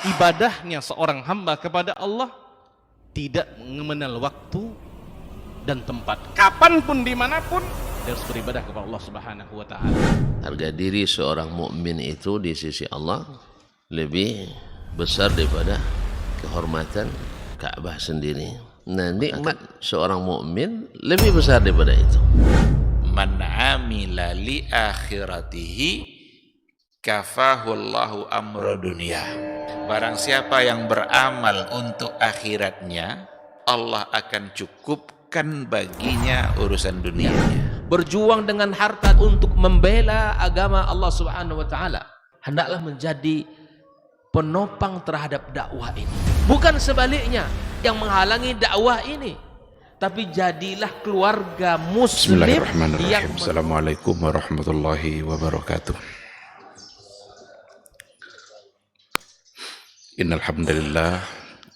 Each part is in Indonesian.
ibadahnya seorang hamba kepada Allah tidak mengenal waktu dan tempat. Kapanpun, dimanapun, dia harus beribadah kepada Allah Subhanahu wa Ta'ala. Harga diri seorang mukmin itu di sisi Allah lebih besar daripada kehormatan Ka'bah sendiri. Nah, nikmat seorang mukmin lebih besar daripada itu. Man amila li akhiratihi kafahullahu amra dunia. Barang siapa yang beramal untuk akhiratnya, Allah akan cukupkan baginya urusan dunianya. Berjuang dengan harta untuk membela agama Allah Subhanahu wa Ta'ala, hendaklah menjadi penopang terhadap dakwah ini, bukan sebaliknya yang menghalangi dakwah ini, tapi jadilah keluarga muslim. Bismillahirrahmanirrahim. Assalamualaikum warahmatullahi wabarakatuh. Innal hamdalillah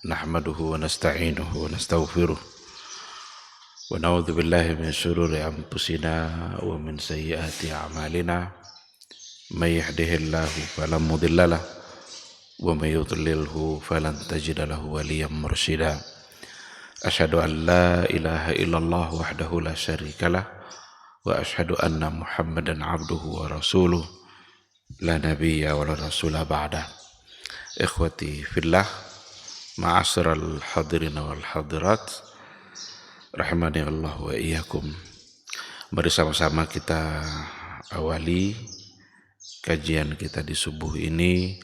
nahmaduhu wa nasta'inuhu wa nastaghfiruh wa na'udzu billahi min shururi anfusina wa min sayyiati a'malina. May yahdihillahu fala mudilla lahu wa may yudlilhu falan tajida lahu waliyyan mursyida. Asyhadu an la ilaha illallah wahdahu la syarika lah wa asyhadu anna Muhammadan abduhu wa rasuluh la nabiyya wa la rasula ba'da. Ikhwati fillah, ma'asyiral hadirin wal hadirat, rahimani Allah wa iyyakum. Mari sama-sama kita awali kajian kita di subuh ini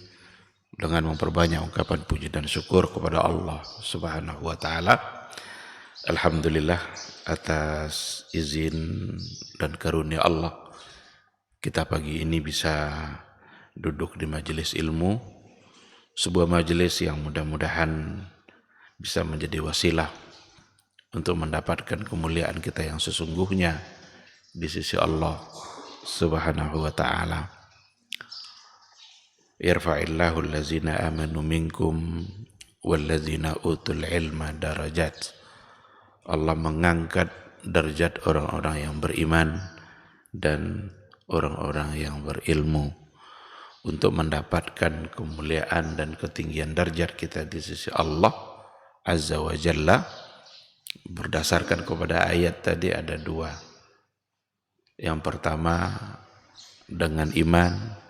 dengan memperbanyak ungkapan puji dan syukur kepada Allah Subhanahu wa Ta'ala. Alhamdulillah atas izin dan karunia Allah, kita pagi ini bisa duduk di majelis ilmu, sebuah majelis yang mudah-mudahan bisa menjadi wasilah untuk mendapatkan kemuliaan kita yang sesungguhnya di sisi Allah Subhanahu wa Ta'ala. Yarfa'illahu allazina amanu minkum wallazina utul ilma darajat. Allah mengangkat derajat orang-orang yang beriman dan orang-orang yang berilmu untuk mendapatkan kemuliaan dan ketinggian derajat kita di sisi Allah Azza wa Jalla. Berdasarkan kepada ayat tadi ada dua. Yang pertama dengan iman,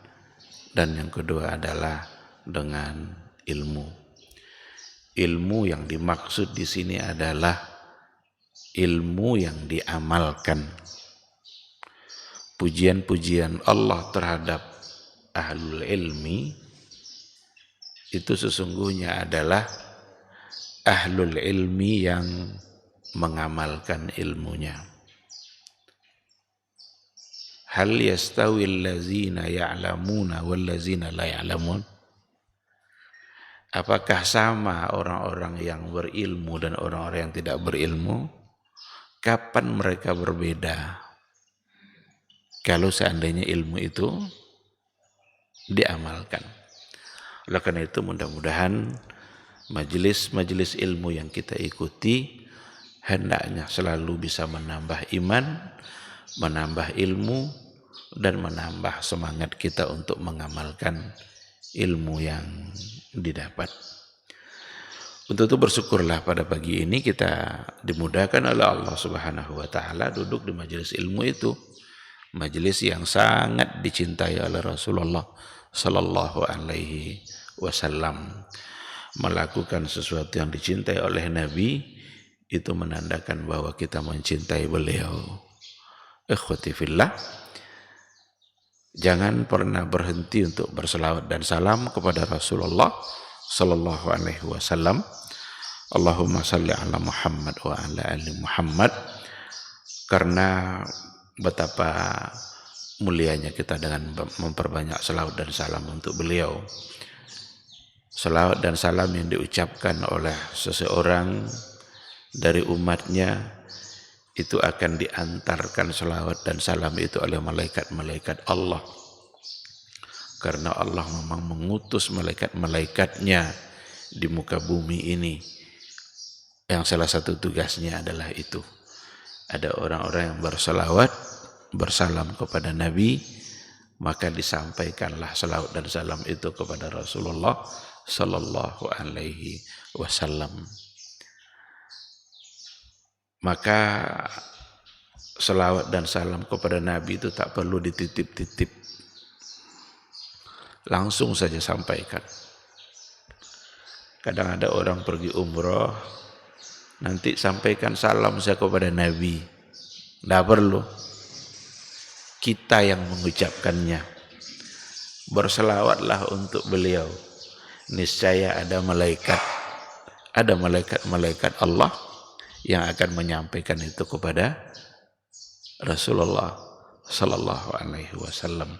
dan yang kedua adalah dengan ilmu. Ilmu yang dimaksud di sini adalah ilmu yang diamalkan. Pujian-pujian Allah terhadap ahlul ilmi itu sesungguhnya adalah ahlul ilmi yang mengamalkan ilmunya. Hal yastawil ladzina ya'lamuna wal ladzina la ya'lamun? Apakah sama orang-orang yang berilmu dan orang-orang yang tidak berilmu? Kapan mereka berbeda? Kalau seandainya ilmu itu diamalkan. Oleh karena itu mudah-mudahan majelis-majelis ilmu yang kita ikuti hendaknya selalu bisa menambah iman, menambah ilmu, dan menambah semangat kita untuk mengamalkan ilmu yang didapat. Untuk itu bersyukurlah pada pagi ini kita dimudahkan oleh Allah Subhanahu wa Ta'ala duduk di majelis ilmu itu, majelis yang sangat dicintai oleh Rasulullah Sallallahu Alaihi Wasallam. Melakukan sesuatu yang dicintai oleh Nabi itu menandakan bahwa kita mencintai beliau. Ikhwati fillah, jangan pernah berhenti untuk berselawat dan salam kepada Rasulullah Sallallahu Alaihi Wasallam. Allahumma salli ala Muhammad wa ala ali Muhammad. Karena betapa mulianya kita dengan memperbanyak selawat dan salam untuk beliau. Selawat dan salam yang diucapkan oleh seseorang dari umatnya itu akan diantarkan selawat dan salam itu oleh malaikat-malaikat Allah. Karena Allah memang mengutus malaikat-malaikatnya di muka bumi ini, yang salah satu tugasnya adalah itu. Ada orang-orang yang berselawat, bersalam kepada Nabi, maka disampaikanlah selawat dan salam itu kepada Rasulullah sallallahu alaihi wasallam. Maka selawat dan salam kepada Nabi itu tak perlu dititip-titip, langsung saja sampaikan. Kadang ada orang pergi umroh, nanti sampaikan salam saya kepada Nabi. Tidak perlu, kita yang mengucapkannya. Berselawatlah untuk beliau. Niscaya ada malaikat Allah yang akan menyampaikan itu kepada Rasulullah sallallahu alaihi wasallam.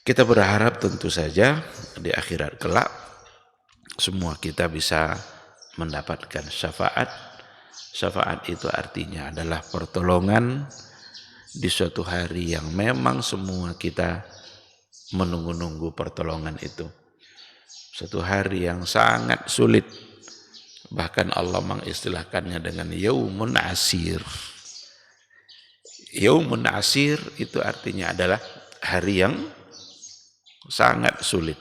Kita berharap tentu saja di akhirat kelak semua kita bisa mendapatkan syafaat. Syafaat itu artinya adalah pertolongan di suatu hari yang memang semua kita menunggu-nunggu pertolongan itu. Suatu hari yang sangat sulit. Bahkan Allah mengistilahkannya dengan yaumun asir. Yaumun asir itu artinya adalah hari yang sangat sulit.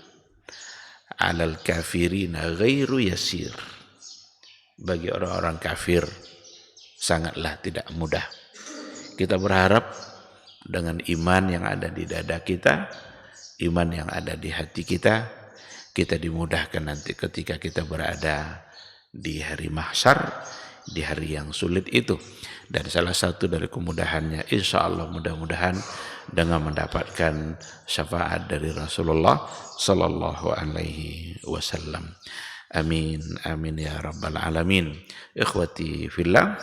Alal kafirina ghairu yasir. Bagi orang-orang kafir sangatlah tidak mudah. Kita berharap dengan iman yang ada di dada kita, iman yang ada di hati kita, kita dimudahkan nanti ketika kita berada di hari mahsyar, di hari yang sulit itu. Dan salah satu dari kemudahannya, insya Allah mudah-mudahan dengan mendapatkan syafaat dari Rasulullah sallallahu alaihi wasallam. Amin, amin ya rabbal alamin. Ikhwati fillah,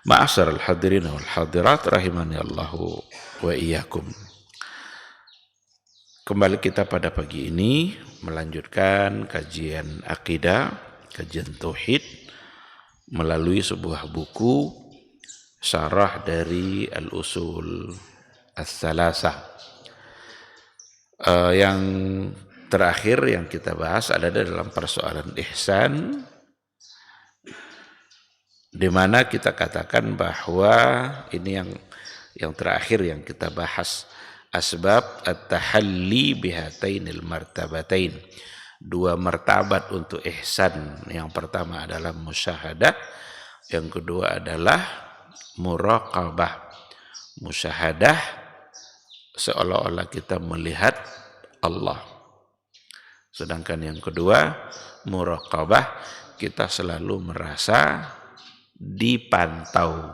ma'asyaral hadirin wal hadirat rahimani Allahu wa iyyakum. Kembali kita pada pagi ini melanjutkan kajian akidah, kajian tauhid melalui sebuah buku syarah dari Al-Usul As-Salasah. Yang terakhir yang kita bahas adalah dalam persoalan ihsan, di mana kita katakan bahwa ini yang terakhir yang kita bahas, asbab at-tahalli bihatainil martabatain. Dua martabat untuk ihsan. Yang pertama adalah musyahadah, yang kedua adalah muraqabah. Musyahadah seolah-olah kita melihat Allah. Sedangkan yang kedua, muraqabah, kita selalu merasa dipantau,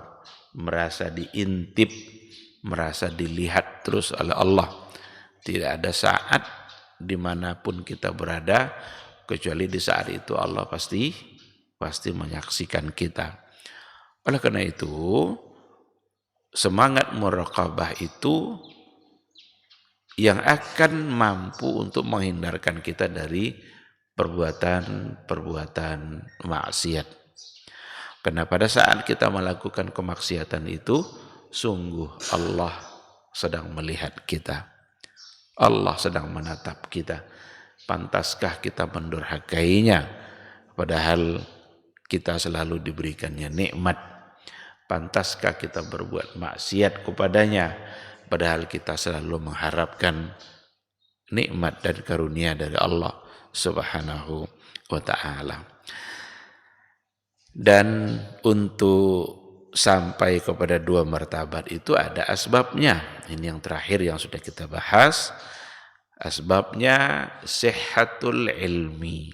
merasa diintip, merasa dilihat terus oleh Allah. Tidak ada saat dimanapun kita berada kecuali di saat itu Allah pasti menyaksikan kita. Oleh karena itu, semangat muraqabah itu yang akan mampu untuk menghindarkan kita dari perbuatan maksiat. Karena pada saat kita melakukan kemaksiatan itu, sungguh Allah sedang melihat kita. Allah sedang menatap kita. Pantaskah kita mendurhakainya? Padahal kita selalu diberikannya nikmat. Pantaskah kita berbuat maksiat kepadanya? Padahal kita selalu mengharapkan nikmat dan karunia dari Allah Subhanahu wa ta'ala. Dan untuk sampai kepada dua martabat itu ada asbabnya. Ini yang terakhir yang sudah kita bahas. Asbabnya sihhatul ilmi.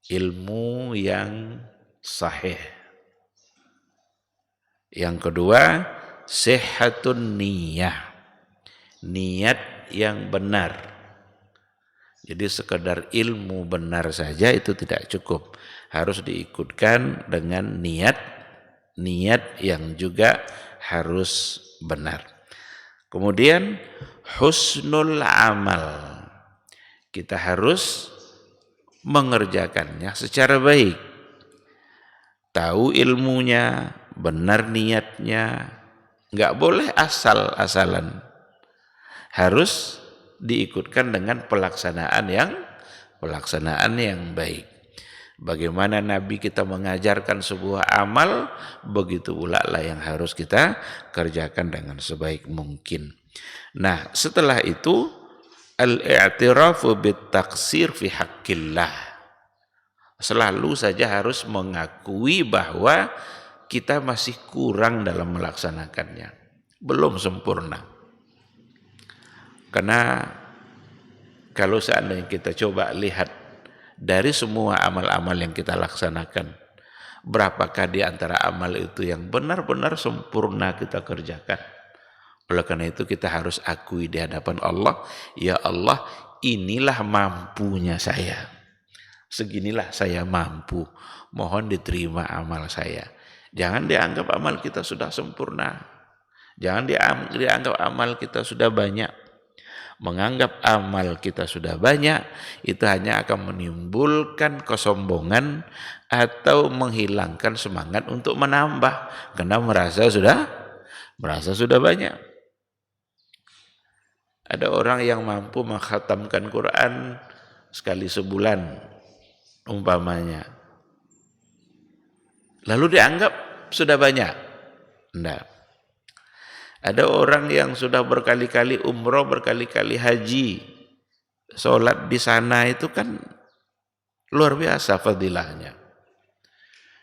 Ilmu yang sahih. Yang kedua, sihhatun niyah. Niat yang benar. Jadi sekedar ilmu benar saja itu tidak cukup. Harus diikutkan dengan niat yang juga harus benar. Kemudian husnul amal. Kita harus mengerjakannya secara baik. Tahu ilmunya, benar niatnya, enggak boleh asal-asalan. Harus diikutkan dengan pelaksanaan yang baik. Bagaimana Nabi kita mengajarkan sebuah amal, begitu pula lah yang harus kita kerjakan dengan sebaik mungkin. Nah, setelah itu al-i'tirafu bit-taqsir fi haqqillah. Selalu saja harus mengakui bahwa kita masih kurang dalam melaksanakannya, belum sempurna. Karena kalau seandainya kita coba lihat dari semua amal-amal yang kita laksanakan, berapakah di antara amal itu yang benar-benar sempurna kita kerjakan? Oleh karena itu kita harus akui di hadapan Allah, ya Allah, inilah mampunya saya. Seginilah saya mampu, mohon diterima amal saya. Jangan dianggap amal kita sudah sempurna. Jangan dianggap amal kita sudah banyak. Menganggap amal kita sudah banyak, itu hanya akan menimbulkan kesombongan atau menghilangkan semangat untuk menambah. Karena merasa sudah banyak. Ada orang yang mampu mengkhatamkan Quran sekali sebulan, umpamanya. Lalu dianggap sudah banyak. Enggak. Ada orang yang sudah berkali-kali umroh, berkali-kali haji, sholat di sana itu kan luar biasa fadilahnya.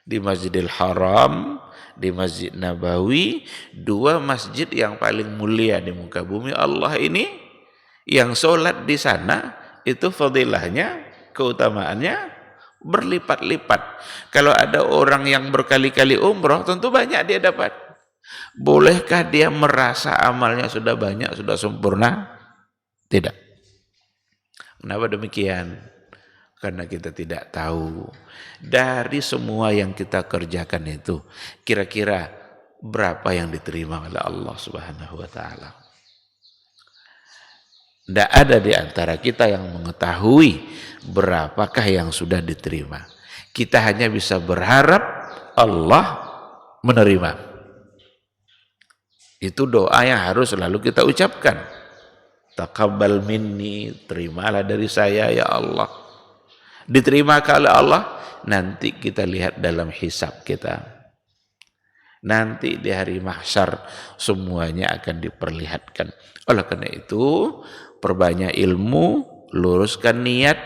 Di Masjidil Haram, di Masjid Nabawi, dua masjid yang paling mulia di muka bumi Allah ini, yang sholat di sana itu fadilahnya, keutamaannya berlipat-lipat. Kalau ada orang yang berkali-kali umroh, tentu banyak dia dapat. Bolehkah dia merasa amalnya sudah banyak, sudah sempurna? Tidak. Kenapa demikian? Karena kita tidak tahu dari semua yang kita kerjakan itu kira-kira berapa yang diterima oleh Allah Subhanahu wa taala. Tidak ada di antara kita yang mengetahui berapakah yang sudah diterima. Kita hanya bisa berharap Allah menerima. Itu doa yang harus selalu kita ucapkan. Taqabbal minni, terimalah dari saya ya Allah. Diterima oleh Allah, nanti kita lihat dalam hisab kita. Nanti di hari mahsyar semuanya akan diperlihatkan. Oleh karena itu, perbanyak ilmu, luruskan niat,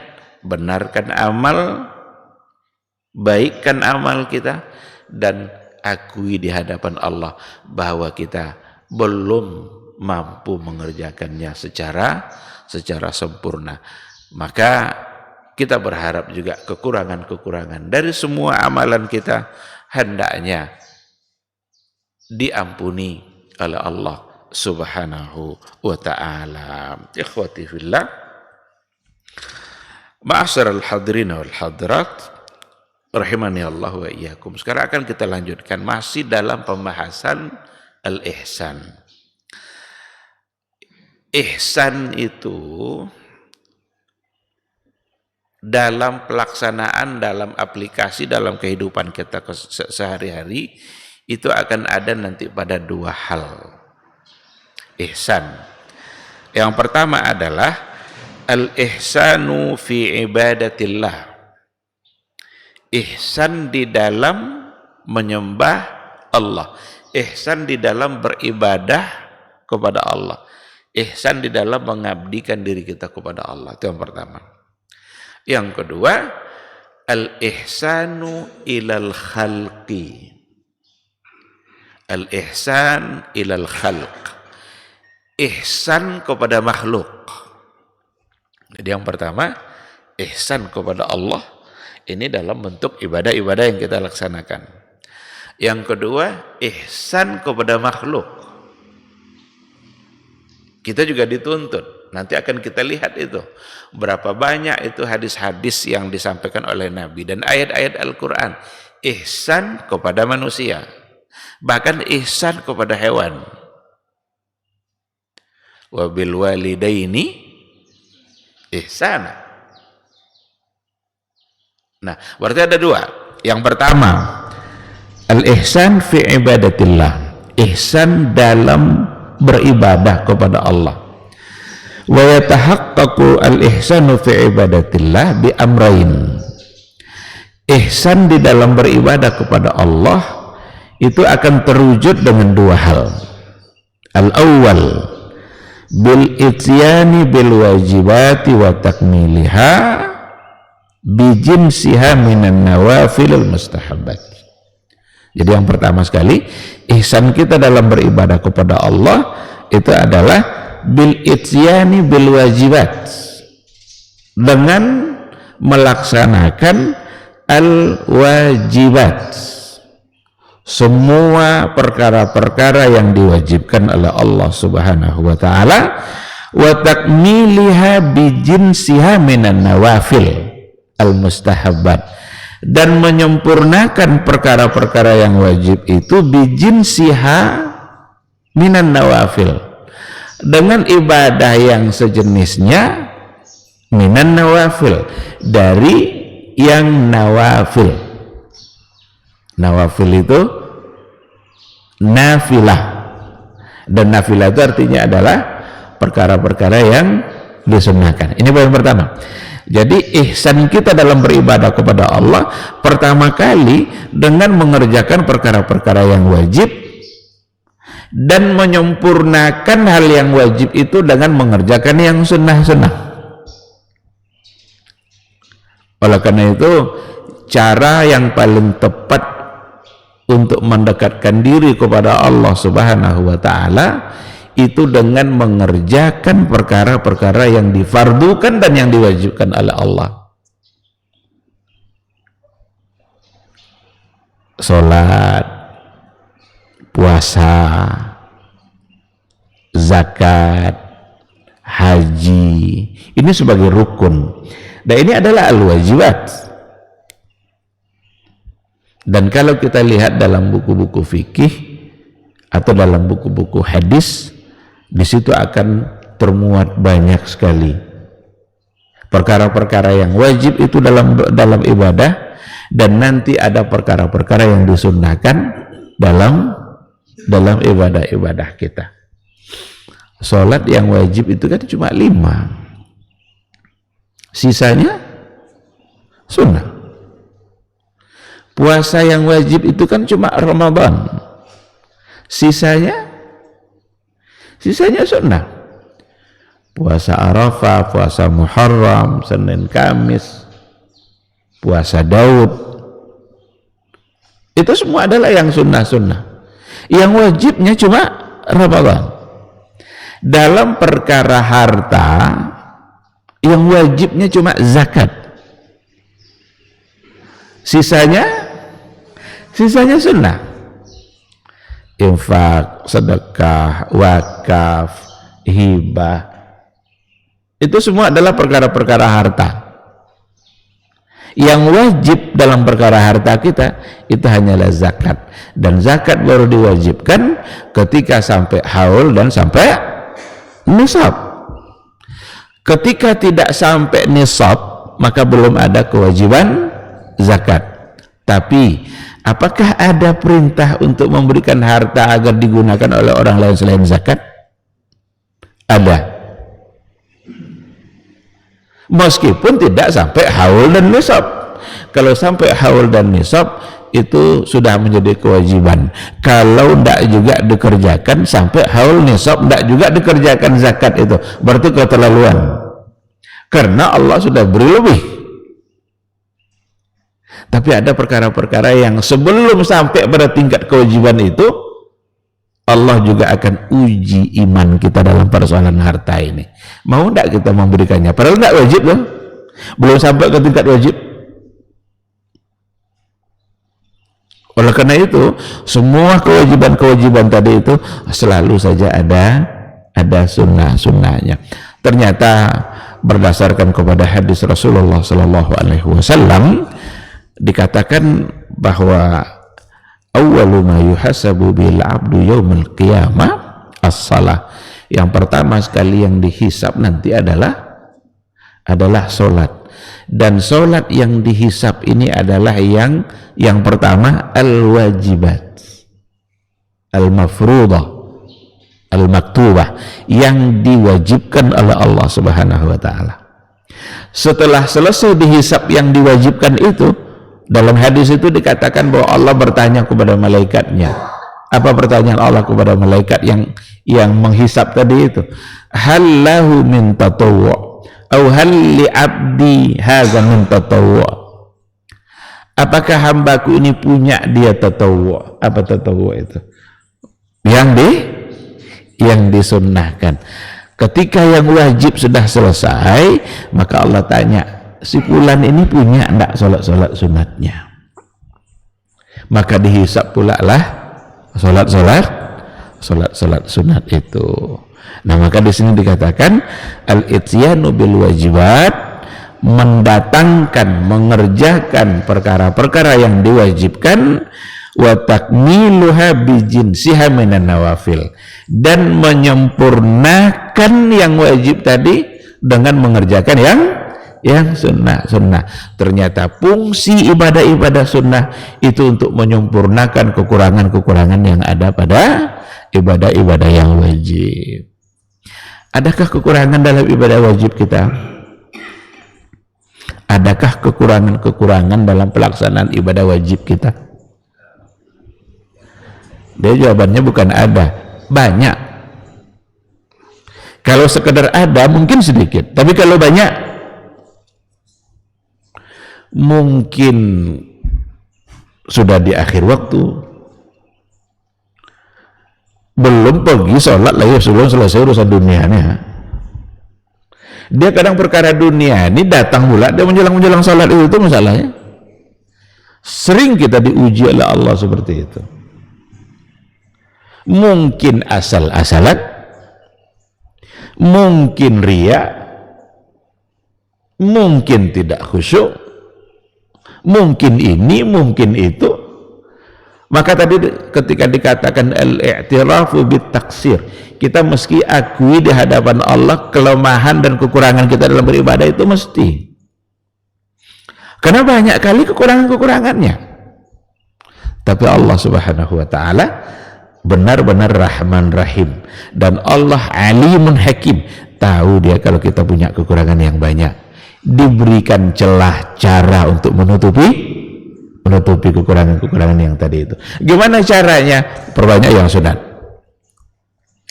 benarkan amal, baikkan amal kita, dan akui di hadapan Allah bahwa kita belum mampu mengerjakannya secara sempurna. Maka kita berharap juga kekurangan-kekurangan dari semua amalan kita hendaknya diampuni oleh Allah Subhanahu wa ta'ala. Ikhwati fillah, ma'asyiral hadirin wal hadirat, rahimani Allah wa iyyakum. Sekarang akan kita lanjutkan masih dalam pembahasan al-ihsan. Ihsan itu dalam pelaksanaan, dalam aplikasi, dalam kehidupan kita sehari-hari itu akan ada nanti pada dua hal. Ihsan. Yang pertama adalah al-ihsanu fi ibadatillah. Ihsan di dalam menyembah Allah. Ihsan di dalam beribadah kepada Allah. Ihsan di dalam mengabdikan diri kita kepada Allah. Itu yang pertama. Yang kedua, al-ihsanu ilal khalqi. Al-ihsan ilal khalq. Ihsan kepada makhluk. Jadi yang pertama, ihsan kepada Allah. Ini dalam bentuk ibadah-ibadah yang kita laksanakan. Yang kedua, ihsan kepada makhluk. Kita juga dituntut. Nanti akan kita lihat itu. Berapa banyak itu hadis-hadis yang disampaikan oleh Nabi. Dan ayat-ayat Al-Quran. Ihsan kepada manusia. Bahkan ihsan kepada hewan. Wa bil walidaini ihsana. Nah, berarti ada dua. Yang pertama, al-ihsan fi ibadatillah. Ihsan dalam beribadah kepada Allah. Wa yatahaqqaqu al-ihsanu fi ibadatillah bi amrayn. Ihsan di dalam beribadah kepada Allah itu akan terwujud dengan dua hal. Al-awwal, bil ityani bil wajibati wa takmiliha bijinsiha minan nawafilil mustahabbat. Jadi yang pertama sekali, ihsan kita dalam beribadah kepada Allah itu adalah bil ityani bil wajibat, dengan melaksanakan al wajibat, semua perkara-perkara yang diwajibkan oleh Allah Subhanahu wa taala, wa takmiliha bijinsiha minan nawafil al mustahabbat, dan menyempurnakan perkara-perkara yang wajib itu bijinsiha minan nawafil, dengan ibadah yang sejenisnya minan nawafil, dari yang nawafil. Nawafil itu nafilah, dan nafilah itu artinya adalah perkara-perkara yang disunnahkan. Ini poin pertama. Jadi ihsan kita dalam beribadah kepada Allah pertama kali dengan mengerjakan perkara-perkara yang wajib, dan menyempurnakan hal yang wajib itu dengan mengerjakan yang sunnah-sunnah. Oleh karena itu, cara yang paling tepat untuk mendekatkan diri kepada Allah Subhanahu wa taala itu dengan mengerjakan perkara-perkara yang difardukan dan yang diwajibkan oleh Allah. Salat, puasa, zakat, haji, ini sebagai rukun. Dan ini adalah al-wajibat. Dan kalau kita lihat dalam buku-buku fikih atau dalam buku-buku hadis, di situ akan termuat banyak sekali perkara-perkara yang wajib itu dalam ibadah, dan nanti ada perkara-perkara yang disunnahkan dalam ibadah-ibadah kita. Salat yang wajib itu kan cuma 5, sisanya sunnah. Puasa yang wajib itu kan cuma Ramadan, sisanya sunnah. Puasa Arafah, puasa Muharram, Senin Kamis, puasa Daud, itu semua adalah yang sunnah-sunnah. Yang wajibnya cuma Ramadan. Dalam perkara harta, yang wajibnya cuma zakat, sisanya sunnah. Infak, sedekah, wakaf, hibah, itu semua adalah perkara-perkara harta. Yang wajib dalam perkara harta kita itu hanyalah zakat, dan zakat baru diwajibkan ketika sampai haul dan sampai nisab. Ketika tidak sampai nisab, maka belum ada kewajiban zakat. Tapi apakah ada perintah untuk memberikan harta agar digunakan oleh orang lain selain zakat? Ada. Meskipun tidak sampai haul dan nisab. Kalau sampai haul dan nisab itu sudah menjadi kewajiban. Kalau tidak juga dikerjakan sampai haul nisab, tidak juga dikerjakan zakat, itu berarti keterlaluan. Karena Allah sudah beri lebih. Tapi ada perkara-perkara yang sebelum sampai pada tingkat kewajiban itu, Allah juga akan uji iman kita dalam persoalan harta ini. Mau tidak kita memberikannya? Padahal tidak wajib loh, belum sampai ke tingkat wajib. Oleh karena itu, semua kewajiban-kewajiban tadi itu selalu saja ada sunnah-sunnahnya. Ternyata berdasarkan kepada hadis Rasulullah Sallallahu Alaihi Wasallam dikatakan bahwa awwalu ma yuhasabu bil abdu yaumil qiyamah as-salah. Yang pertama sekali yang dihisab nanti adalah salat. Dan salat yang dihisab ini adalah yang pertama al-wajibat, al-mafruḍah, al-maktubah, yang diwajibkan oleh Allah Subhanahu wa taala. Setelah selesai dihisab yang diwajibkan itu, dalam hadis itu dikatakan bahwa Allah bertanya kepada malaikatnya. Apa pertanyaan Allah kepada malaikat yang menghisab tadi itu? hal lahu min tatawwu' aw hal li 'abdi hadza min tatawwu'. Apakah hambaku ini punya dia tatawwu'? Apa tatawwu' itu? Yang disunnahkan. Ketika yang wajib sudah selesai, maka Allah tanya, si fulan ini punya enggak salat sunatnya? Maka dihisab pula lah salat sunat itu. Nah, maka di sini dikatakan al-ityanu bil wajibat, mendatangkan, mengerjakan perkara-perkara yang diwajibkan, wa takmiluha bijinsiha minan nawafil, dan menyempurnakan yang wajib tadi dengan mengerjakan yang sunnah. Ternyata fungsi ibadah-ibadah sunnah itu untuk menyempurnakan kekurangan-kekurangan yang ada pada ibadah-ibadah yang wajib. Adakah kekurangan dalam ibadah wajib kita? Adakah kekurangan-kekurangan dalam pelaksanaan ibadah wajib kita? Dia jawabannya bukan ada, banyak. Kalau sekedar ada mungkin sedikit, tapi kalau banyak mungkin sudah di akhir waktu, belum pergi sholat lagi sebelum selesai urusan dunianya. Dia kadang perkara dunia ini datang pula, dia menjelang sholat itu masalahnya. Sering kita diuji oleh Allah seperti itu. Mungkin asal-asalan, mungkin riya, mungkin tidak khusyuk, mungkin ini, mungkin itu. Maka tadi ketika dikatakan al-i'tirafu bit-taksir, kita mesti akui di hadapan Allah kelemahan dan kekurangan kita dalam beribadah, itu mesti. Karena banyak kali kekurangan-kekurangannya. Tapi Allah Subhanahu wa taala benar-benar Rahman Rahim, dan Allah Alimun Hakim, tahu dia kalau kita punya kekurangan yang banyak, diberikan celah cara untuk menutupi kekurangan-kekurangan yang tadi itu. Gimana caranya? Perbanyak yang sunat.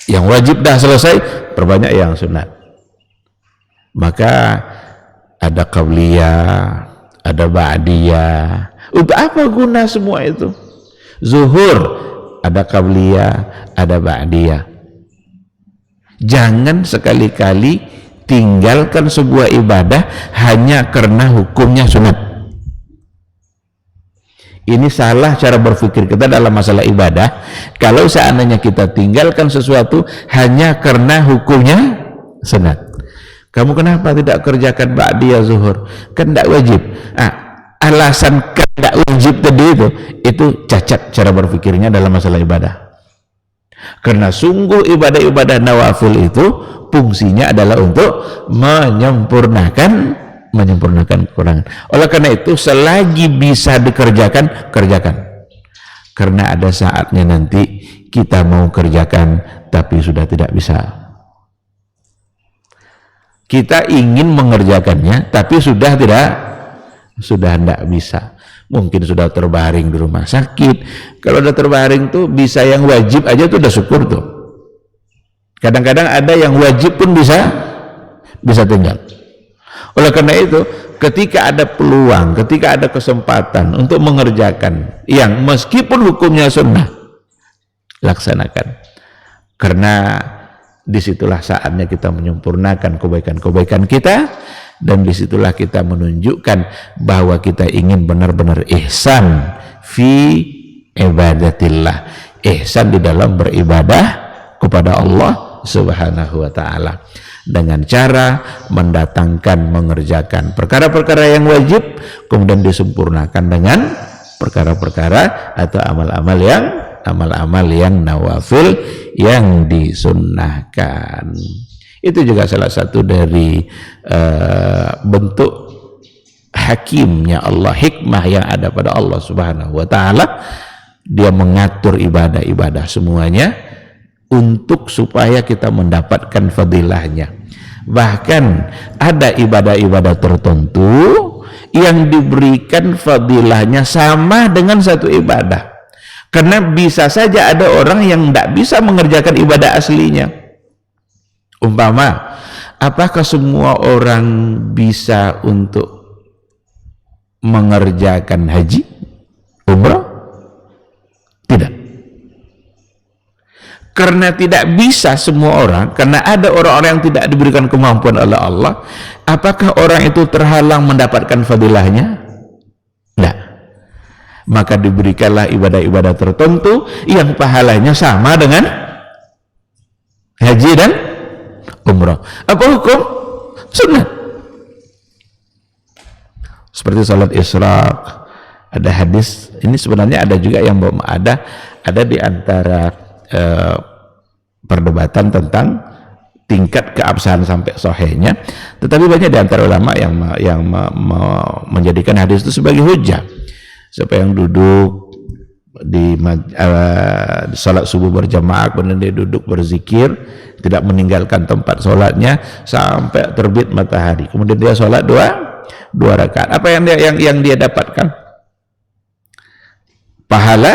Yang wajib dah selesai, perbanyak yang sunat. Maka ada qabliyah, ada ba'diyah. Untuk apa guna semua itu? Zuhur ada qabliyah, ada ba'diyah. Jangan sekali-kali tinggalkan sebuah ibadah hanya karena hukumnya sunat. Ini salah cara berpikir kita dalam masalah ibadah. Kalau seandainya kita tinggalkan sesuatu hanya karena hukumnya sunat. Kamu kenapa tidak kerjakan ba'diyah zuhur? Kan tidak wajib. Alasan tidak wajib tadi itu cacat cara berpikirnya dalam masalah ibadah. Karena sungguh ibadah-ibadah nawafil itu fungsinya adalah untuk menyempurnakan kekurangan. Oleh karena itu selagi bisa dikerjakan, kerjakan. Karena ada saatnya nanti kita mau kerjakan tapi sudah tidak bisa. Kita ingin mengerjakannya tapi sudah tidak bisa. Mungkin sudah terbaring di rumah sakit. Kalau sudah terbaring tuh bisa yang wajib aja tuh udah syukur tuh. Kadang-kadang ada yang wajib pun bisa tinggal. Oleh karena itu, ketika ada peluang, ketika ada kesempatan untuk mengerjakan yang meskipun hukumnya sunnah, laksanakan. Karena disitulah saatnya kita menyempurnakan kebaikan-kebaikan kita, dan disitulah kita menunjukkan bahwa kita ingin benar-benar ihsan fi ibadatillah, ihsan di dalam beribadah kepada Allah Subhanahu wa ta'ala, dengan cara mengerjakan perkara-perkara yang wajib kemudian disempurnakan dengan perkara-perkara atau amal-amal yang nawafil yang disunnahkan. Itu juga salah satu dari bentuk hakimnya Allah, hikmah yang ada pada Allah Subhanahu wa ta'ala. Dia mengatur ibadah-ibadah semuanya untuk supaya kita mendapatkan fadilahnya. Bahkan ada ibadah-ibadah tertentu yang diberikan fadilahnya sama dengan satu ibadah. Karena bisa saja ada orang yang tidak bisa mengerjakan ibadah aslinya. Umpama, apakah semua orang bisa untuk mengerjakan haji, umrah? Tidak. Karena tidak bisa semua orang, karena ada orang-orang yang tidak diberikan kemampuan oleh Allah, apakah orang itu terhalang mendapatkan fadilahnya? Tidak. Maka diberikanlah ibadah-ibadah tertentu yang pahalanya sama dengan haji dan umrah. Apa hukum? Sunnah. Seperti salat Isyraq, ada hadis, ini sebenarnya ada juga yang ada di antara perdebatan tentang tingkat keabsahan sampai sahihnya, tetapi banyak di antara ulama yang menjadikan hadis itu sebagai hujjah. Siapa yang duduk di salat subuh berjamaah, kemudian dia duduk berzikir, tidak meninggalkan tempat sholatnya sampai terbit matahari, kemudian dia sholat dua rakaat, apa yang dia dapatkan? Pahala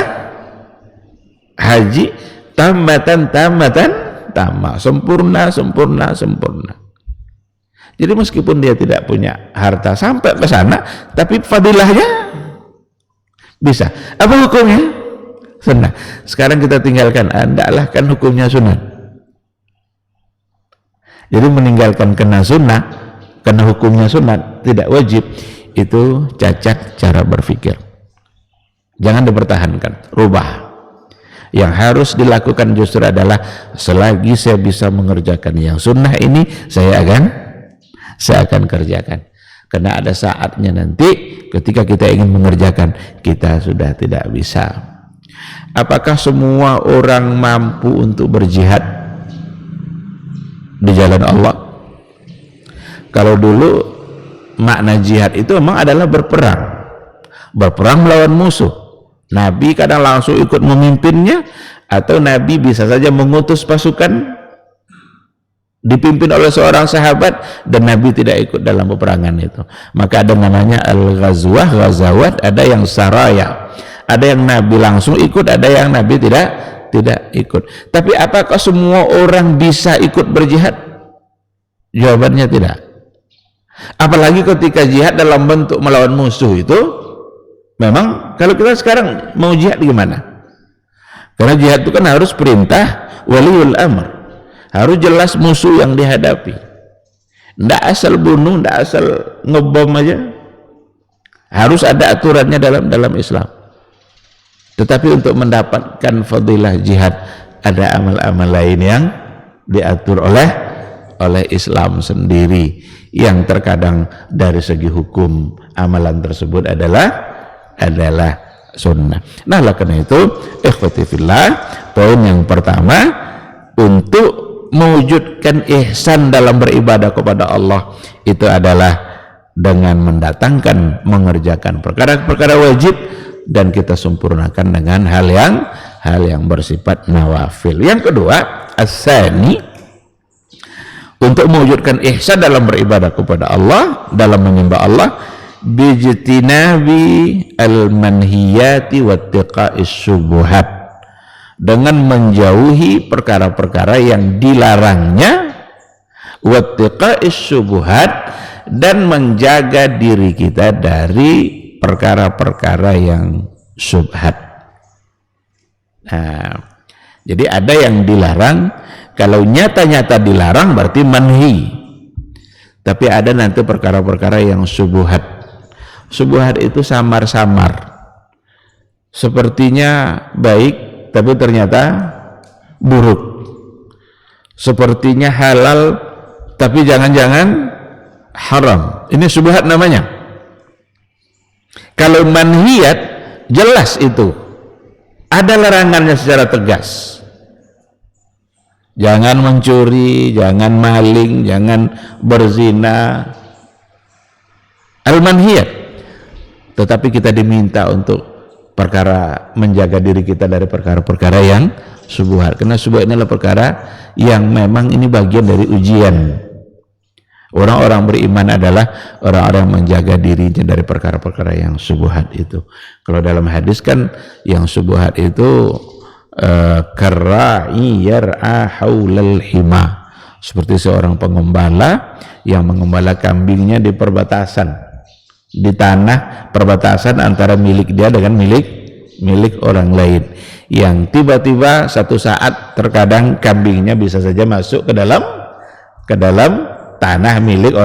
haji tamatan, sempurna. Jadi meskipun dia tidak punya harta sampai ke sana, tapi fadilahnya bisa. Apa hukumnya? Sunnah. Sekarang kita tinggalkan, hendaklah kan hukumnya sunnah. Jadi meninggalkan kena sunnah, karena hukumnya sunnah, tidak wajib, itu cacat cara berpikir. Jangan dipertahankan, rubah. Yang harus dilakukan justru adalah selagi saya bisa mengerjakan yang sunnah ini, saya akan kerjakan. Karena ada saatnya nanti ketika kita ingin mengerjakan, kita sudah tidak bisa. Apakah semua orang mampu untuk berjihad di jalan Allah? Kalau dulu makna jihad itu memang adalah berperang melawan musuh. Nabi kadang langsung ikut memimpinnya, atau Nabi bisa saja mengutus pasukan dipimpin oleh seorang sahabat dan Nabi tidak ikut dalam peperangan itu. Maka ada namanya al-ghazwah, ghazawat, ada yang saraya, ada yang Nabi langsung ikut, ada yang Nabi tidak ikut. Tapi apakah semua orang bisa ikut berjihad? Jawabannya tidak. Apalagi ketika jihad dalam bentuk melawan musuh itu, memang kalau kita sekarang mau jihad gimana? Karena jihad itu kan harus perintah waliul amr, harus jelas musuh yang dihadapi, tidak asal bunuh, tidak asal ngebom aja, harus ada aturannya dalam Islam. Tetapi untuk mendapatkan fadilah jihad, ada amal-amal lain yang diatur oleh Islam sendiri, yang terkadang dari segi hukum amalan tersebut adalah sunnah. Nah, oleh karena itu, ikhwati fillah, poin yang pertama, untuk mewujudkan ihsan dalam beribadah kepada Allah itu adalah dengan mendatangkan, mengerjakan perkara-perkara wajib, dan kita sempurnakan dengan hal yang bersifat nawafil. Yang kedua, as-sani, untuk mewujudkan ihsan dalam beribadah kepada Allah, dalam menyembah Allah, bijtinabi al-manhiyati wattiqa'is syubuhat, dengan menjauhi perkara-perkara yang dilarangnya, wattiqa'is syubuhat, dan menjaga diri kita dari perkara-perkara yang syubhat. Nah, jadi ada yang dilarang, kalau nyata-nyata dilarang berarti manhi, tapi ada nanti perkara-perkara yang syubhat. Syubhat itu samar-samar, sepertinya baik tapi ternyata buruk, sepertinya halal tapi jangan-jangan haram. Ini syubhat namanya. Kalau manhiyat jelas itu ada larangannya secara tegas. Jangan mencuri, jangan maling, jangan berzina, al-manhiyat. Tetapi kita diminta untuk perkara menjaga diri kita dari perkara-perkara yang syubhat, karena syubhat ini adalah perkara yang memang ini bagian dari ujian. Orang-orang beriman adalah orang-orang yang menjaga dirinya dari perkara-perkara yang syubhat itu. Kalau dalam hadis kan yang syubhat itu karra'i yar'a haulal hima, Seperti seorang pengembala yang mengembala kambingnya di perbatasan, di tanah perbatasan antara milik dia dengan milik orang lain, yang tiba-tiba satu saat terkadang kambingnya bisa saja masuk ke dalam tanah milik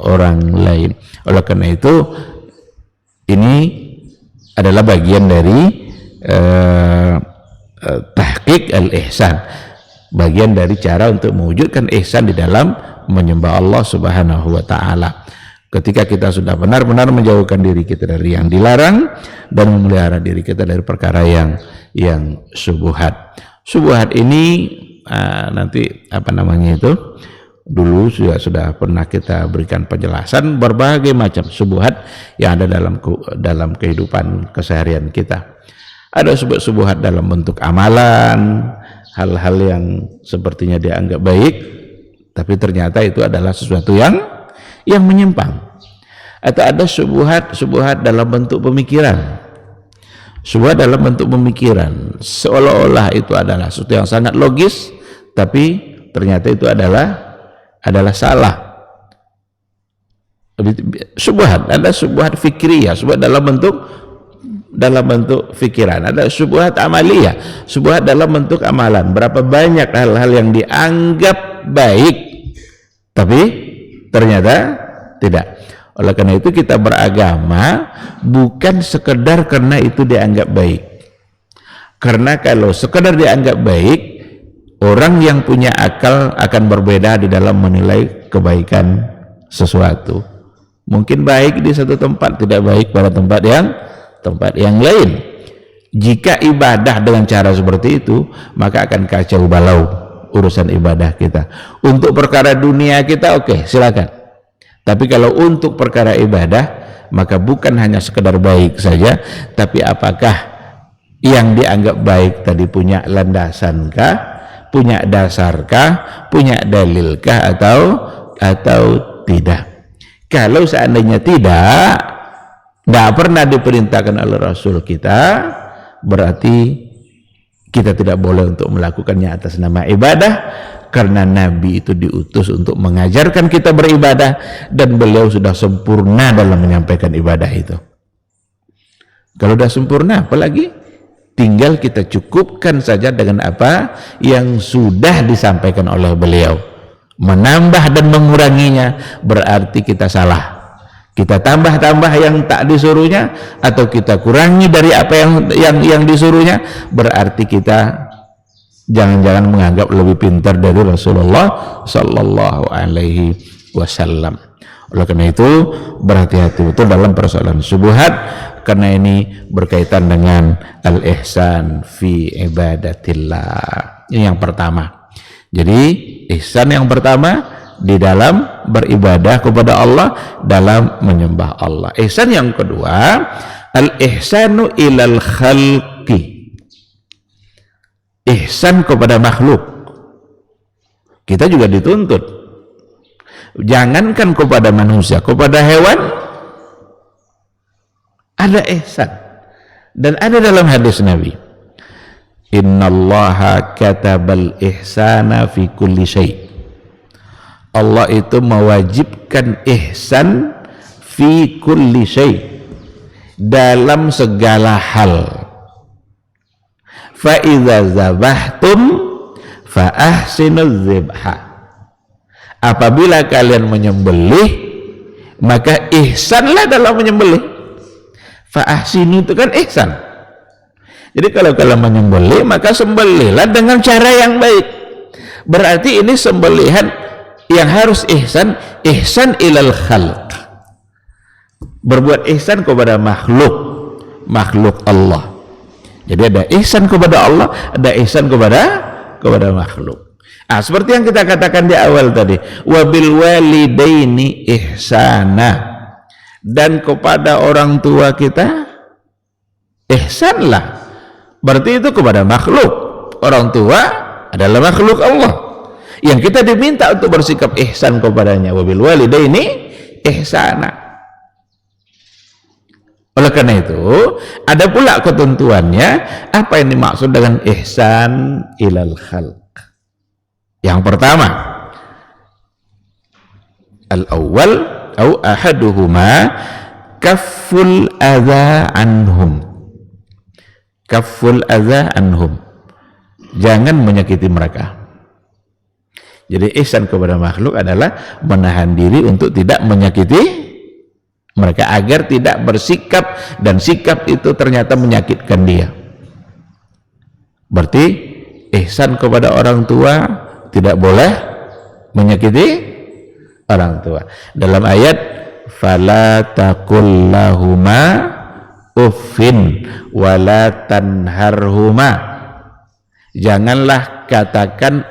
orang lain. Oleh karena itu ini adalah bagian dari tahqiq al-ihsan, bagian dari cara untuk mewujudkan ihsan di dalam menyembah Allah Subhanahu wa taala. Ketika kita sudah benar-benar menjauhkan diri kita dari yang dilarang dan memelihara diri kita dari perkara yang syubhat. Syubhat ini nanti dulu sudah pernah kita berikan penjelasan berbagai macam syubhat yang ada dalam kehidupan keseharian kita. Ada syubhat dalam bentuk amalan, hal-hal yang sepertinya dianggap baik tapi ternyata itu adalah sesuatu yang menyimpang. Atau ada syubhat dalam bentuk pemikiran. Syubhat dalam bentuk pemikiran seolah-olah itu adalah sesuatu yang sangat logis tapi ternyata itu adalah salah. Syubhat, ada syubhat fikriyah, syubhat dalam bentuk fikiran, ada syubhat amaliyah, syubhat dalam bentuk amalan. Berapa banyak hal-hal yang dianggap baik tapi ternyata tidak. Oleh karena itu kita beragama bukan sekedar karena itu dianggap baik. Karena kalau sekedar dianggap baik, orang yang punya akal akan berbeda di dalam menilai kebaikan sesuatu. Mungkin baik di satu tempat, tidak baik pada tempat yang lain. Jika ibadah dengan cara seperti itu, maka akan kacau balau urusan ibadah kita. Untuk perkara dunia kita oke, silakan. Tapi kalau untuk perkara ibadah, maka bukan hanya sekedar baik saja, tapi apakah yang dianggap baik tadi punya landasankah, punya dasarkah, punya dalilkah atau tidak. Kalau seandainya tidak pernah diperintahkan oleh Rasul kita, berarti kita tidak boleh untuk melakukannya atas nama ibadah, karena Nabi itu diutus untuk mengajarkan kita beribadah dan beliau sudah sempurna dalam menyampaikan ibadah itu. Kalau sudah sempurna, apalagi tinggal kita cukupkan saja dengan apa yang sudah disampaikan oleh beliau. Menambah dan menguranginya berarti kita salah. Kita tambah-tambah yang tak disuruhnya atau kita kurangi dari apa yang disuruhnya, berarti kita jangan-jangan menganggap lebih pintar dari Rasulullah Sallallahu Alaihi Wasallam. Oleh karena itu berhati-hati betul dalam persoalan syubhat, karena ini berkaitan dengan al-ihsan fi ibadatillah. Ini yang pertama. Jadi ihsan yang pertama di dalam beribadah kepada Allah, dalam menyembah Allah. Ihsan yang kedua, al-ihsanu ilal khalqi. Ihsan kepada makhluk. Kita juga dituntut. Jangankan kepada manusia, kepada hewan ada ihsan. Dan ada dalam hadis Nabi, innallaha katabal ihsana fi kulli syai'. Allah itu mewajibkan ihsan fi kulli syai', dalam segala hal. Fa idza zabahtum fa ahsinuz zibha. Apabila kalian menyembelih, maka ihsanlah dalam menyembelih. Fa ahsinu itu kan ihsan. Jadi kalau kalian menyembelih, maka sembelihlah dengan cara yang baik. Berarti ini sembelihan yang harus ihsan ilal khalq. Berbuat ihsan kepada makhluk Allah. Jadi ada ihsan kepada Allah, ada ihsan kepada makhluk. Seperti yang kita katakan di awal tadi, wabil walidaini ihsana, dan kepada orang tua kita ihsanlah. Berarti itu kepada makhluk. Orang tua adalah makhluk Allah yang kita diminta untuk bersikap ihsan kepadanya. Wabil walidaini ihsana. Oleh karena itu, ada pula ketentuannya, apa yang dimaksud dengan ihsan ilal khalq. Yang pertama, al-awwal au ahaduhuma kafful adza anhum. Kafful adza anhum. Jangan menyakiti mereka. Jadi ihsan kepada makhluk adalah menahan diri untuk tidak menyakiti mereka agar tidak bersikap dan sikap itu ternyata menyakitkan dia. Berarti ihsan kepada orang tua tidak boleh menyakiti orang tua. Dalam ayat fala taqul lahuma uffin wala tanharhuma. Janganlah katakan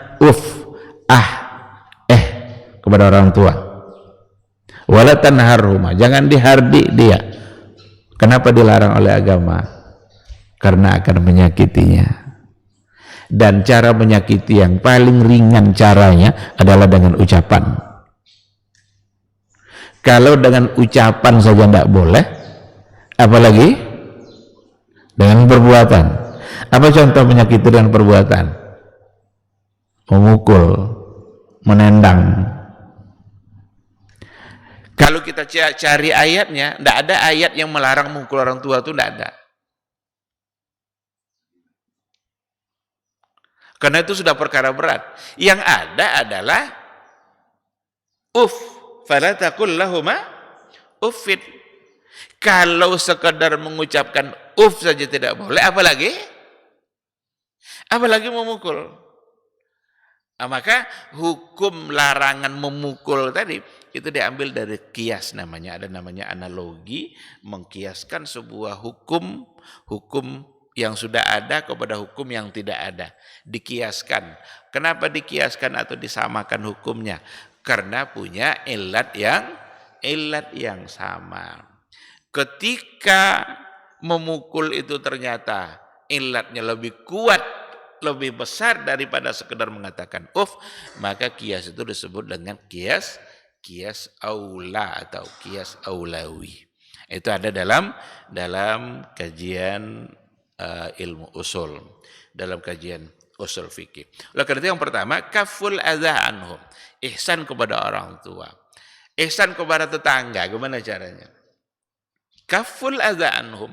kepada orang tua. Wala tanharhuma, jangan dihardik dia. Kenapa dilarang oleh agama? Karena akan menyakitinya. Dan cara menyakiti yang paling ringan caranya adalah dengan ucapan. Kalau dengan ucapan saja tidak boleh, apalagi dengan perbuatan. Apa contoh menyakiti dengan perbuatan? Memukul, menendang. Kalau kita cari ayatnya, tidak ada ayat yang melarang memukul orang tua itu, tidak ada. Karena itu sudah perkara berat. Yang ada adalah fala taqul lahuma uffin. Kalau sekedar mengucapkan saja tidak boleh, apalagi memukul. Maka hukum larangan memukul tadi itu diambil dari kias, namanya analogi, mengkiaskan sebuah hukum yang sudah ada kepada hukum yang tidak ada, dikiaskan. Kenapa dikiaskan atau disamakan hukumnya? Karena punya ilat yang sama. Ketika memukul itu ternyata ilatnya lebih kuat, lebih besar daripada sekedar mengatakan maka kias itu disebut dengan kias aula atau kias aulawi. Itu ada dalam kajian ilmu usul, dalam kajian usul fikih. Oleh karena itu yang pertama, kaful adza anhum, ihsan kepada orang tua. Ihsan kepada tetangga, gimana caranya? Kaful adza anhum,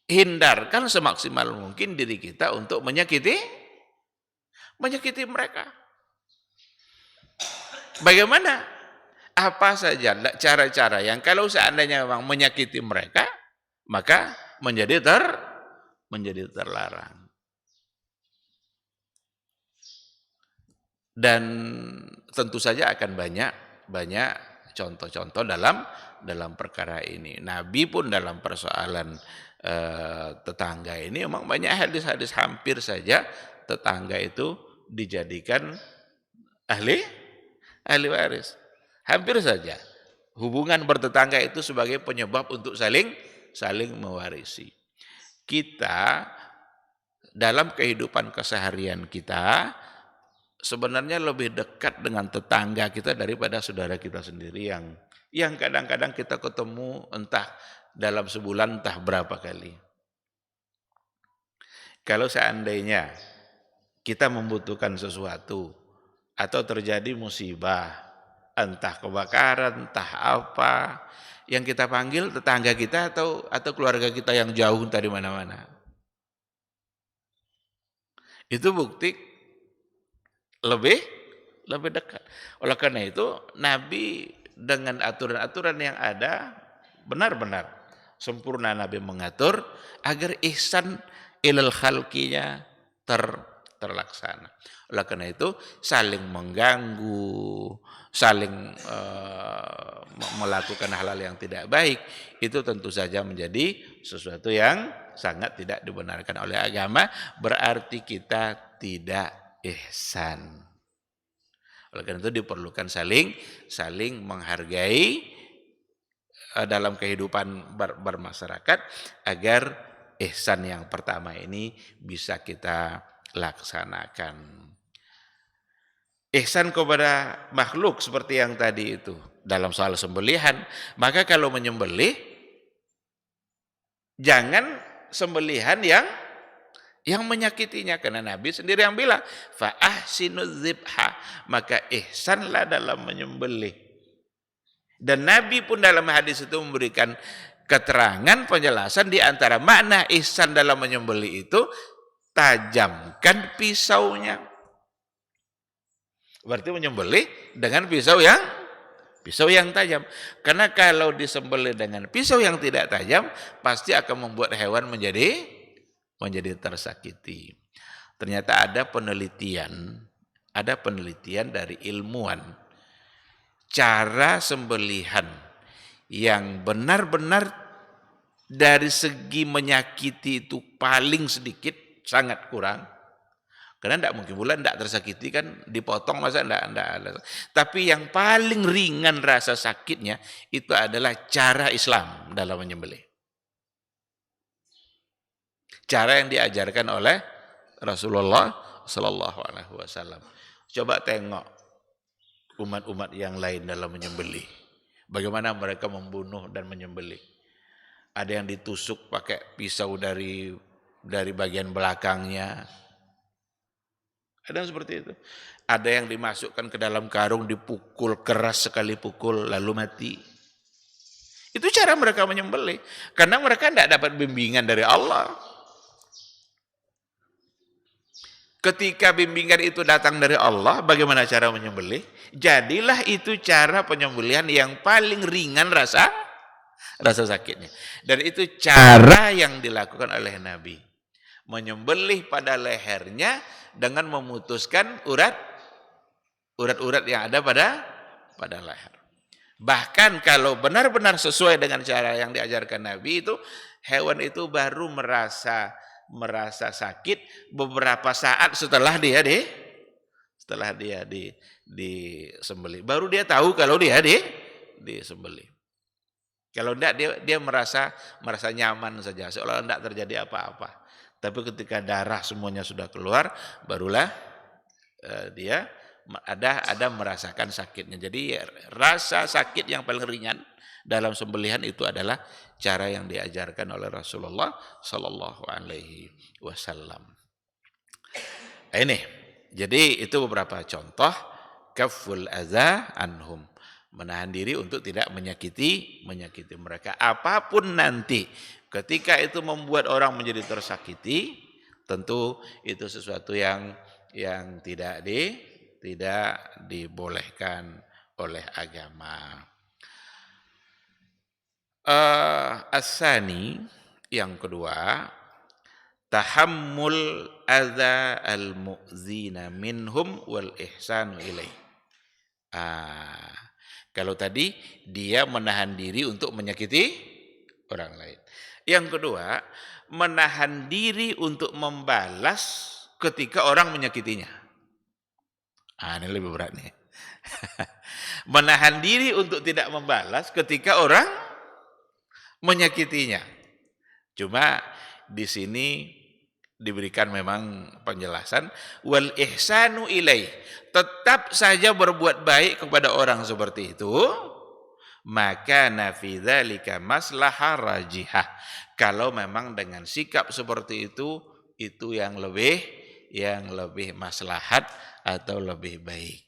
hindarkan semaksimal mungkin diri kita untuk menyakiti mereka. Bagaimana? Apa saja cara-cara yang kalau seandainya memang menyakiti mereka, maka menjadi terlarang. Dan tentu saja akan banyak contoh-contoh dalam perkara ini. Nabi pun dalam persoalan tetangga ini memang banyak hadis-hadis, hampir saja tetangga itu dijadikan ahli waris. Hampir saja hubungan bertetangga itu sebagai penyebab untuk saling mewarisi. Kita dalam kehidupan keseharian kita sebenarnya lebih dekat dengan tetangga kita daripada saudara kita sendiri yang kadang-kadang kita ketemu entah dalam sebulan entah berapa kali. Kalau seandainya kita membutuhkan sesuatu atau terjadi musibah, entah kebakaran, entah apa, yang kita panggil tetangga kita atau keluarga kita yang jauh dari mana-mana. Itu bukti lebih dekat. Oleh karena itu Nabi dengan aturan-aturan yang ada benar-benar sempurna Nabi mengatur agar ihsan ilal khalqinya terlaksana. Oleh karena itu saling mengganggu, saling melakukan hal-hal yang tidak baik itu tentu saja menjadi sesuatu yang sangat tidak dibenarkan oleh agama, berarti kita tidak ihsan. Oleh karena itu diperlukan saling menghargai dalam kehidupan bermasyarakat agar ihsan yang pertama ini bisa kita laksanakan. Ihsan kepada makhluk seperti yang tadi itu dalam soal sembelihan, maka kalau menyembelih jangan sembelihan yang menyakitinya, karena Nabi sendiri yang bilang fa ahsinuz dzibha, maka ihsanlah dalam menyembelih. Dan Nabi pun dalam hadis itu memberikan keterangan penjelasan di antara makna ihsan dalam menyembelih itu, tajamkan pisaunya. Berarti menyembelih dengan pisau yang tajam. Karena kalau disembelih dengan pisau yang tidak tajam, pasti akan membuat hewan menjadi tersakiti. Ternyata ada penelitian dari ilmuwan, cara sembelihan yang benar-benar dari segi menyakiti itu paling sedikit, sangat kurang. Karena tidak mungkin pula tidak tersakiti kan, dipotong masa tidak. Tapi yang paling ringan rasa sakitnya itu adalah cara Islam dalam menyembelih. Cara yang diajarkan oleh Rasulullah Sallallahu Alaihi Wasallam. Coba tengok umat-umat yang lain dalam menyembelih. Bagaimana mereka membunuh dan menyembelih. Ada yang ditusuk pakai pisau dari bagian belakangnya. Ada yang seperti itu. Ada yang dimasukkan ke dalam karung, dipukul keras sekali pukul lalu mati. Itu cara mereka menyembelih. Karena mereka tidak dapat bimbingan dari Allah. Ketika bimbingan itu datang dari Allah, bagaimana cara menyembelih? Jadilah itu cara penyembelihan yang paling ringan rasa sakitnya. Dan itu cara yang dilakukan oleh Nabi. Menyembelih pada lehernya dengan memutuskan urat-urat yang ada pada leher. Bahkan kalau benar-benar sesuai dengan cara yang diajarkan Nabi itu, hewan itu baru merasa sakit beberapa saat setelah dia disembelih. Baru dia tahu kalau dia disembelih. Kalau tidak dia merasa nyaman saja, seolah tidak terjadi apa-apa. Tapi ketika darah semuanya sudah keluar, barulah dia ada merasakan sakitnya. Jadi rasa sakit yang paling ringan dalam sembelihan itu adalah cara yang diajarkan oleh Rasulullah Sallallahu Alaihi Wasallam. Ini, jadi itu beberapa contoh kaful adza anhum, menahan diri untuk tidak menyakiti mereka. Apapun nanti ketika itu membuat orang menjadi tersakiti, tentu itu sesuatu yang tidak dibolehkan oleh agama. As-sani, yang kedua, tahammul adza al-mu'zina minhum wal ihsanu ilaih. Kalau tadi dia menahan diri untuk menyakiti orang lain. Yang kedua, menahan diri untuk membalas ketika orang menyakitinya. Ini lebih berat nih. Menahan diri untuk tidak membalas ketika orang menyakitinya. Cuma di sini diberikan memang penjelasan wal ihsanu ilaih, tetap saja berbuat baik kepada orang seperti itu, maka nafi dzalika maslahah rajihah. Kalau memang dengan sikap seperti itu yang lebih maslahat atau lebih baik.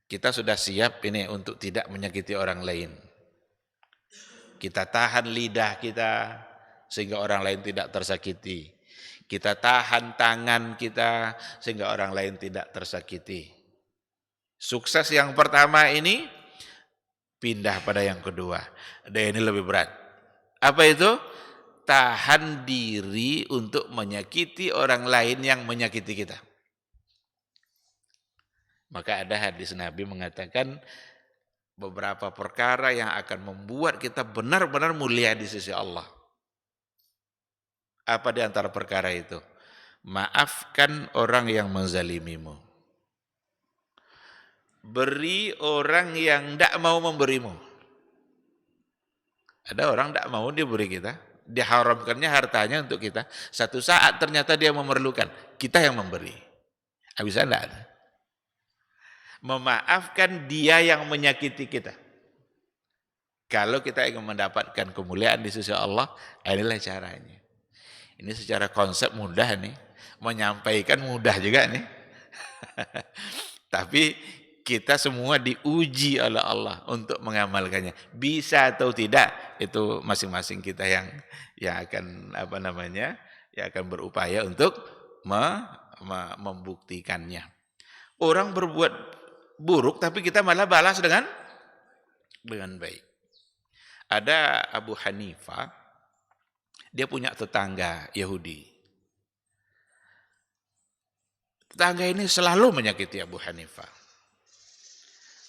Kita sudah siap ini untuk tidak menyakiti orang lain. Kita tahan lidah kita sehingga orang lain tidak tersakiti. Kita tahan tangan kita sehingga orang lain tidak tersakiti. Sukses yang pertama ini, pindah pada yang kedua. Dan ini lebih berat. Apa itu? Tahan diri untuk menyakiti orang lain yang menyakiti kita. Maka ada hadis Nabi mengatakan beberapa perkara yang akan membuat kita benar-benar mulia di sisi Allah. Apa di antara perkara itu? Maafkan orang yang menzalimimu. Beri orang yang tidak mau memberimu. Ada orang tidak mau diberi kita. Diharamkannya hartanya untuk kita. Satu saat ternyata dia memerlukan. Kita yang memberi. Bisa tidak ada. Memaafkan dia yang menyakiti kita. Kalau kita ingin mendapatkan kemuliaan di sisi Allah, inilah caranya. Ini secara konsep mudah nih, menyampaikan mudah juga nih. Tapi kita semua diuji oleh Allah untuk mengamalkannya. Bisa atau tidak itu masing-masing kita yang akan yang akan berupaya untuk membuktikannya. Orang berbuat buruk tapi kita malah balas dengan baik. Ada Abu Hanifah, dia punya tetangga Yahudi. Tetangga ini selalu menyakiti Abu Hanifah.